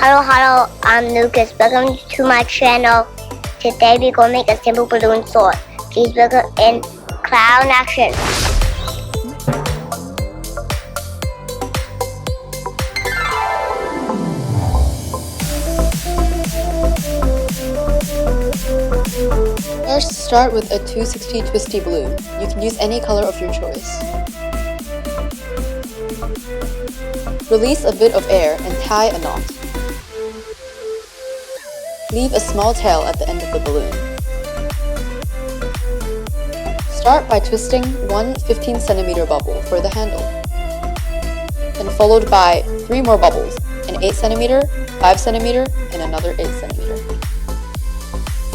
Hello, I'm Lucas. Welcome to my channel. Today we're going to make a simple balloon sword. Please welcome in clown action. First, start with a 260 twisty balloon. You can use any color of your choice. Release a bit of air and tie a knot. Leave a small tail at the end of the balloon. Start by twisting one 15 cm bubble for the handle, then followed by 3 more bubbles, an 8 cm, 5 cm, and another 8 cm.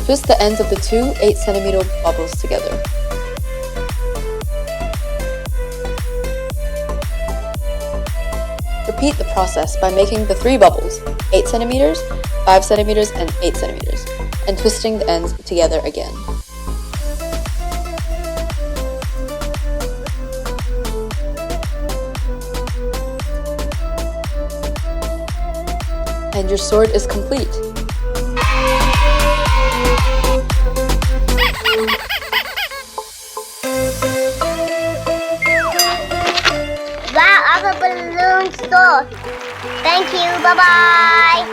Twist the ends of the two 8 cm bubbles together. Repeat the process by making the 3 bubbles, 8 cm, 5 cm, and 8 cm, and twisting the ends together again. And your sword is complete. Wow, I have a balloon sword. Thank you. Bye-bye.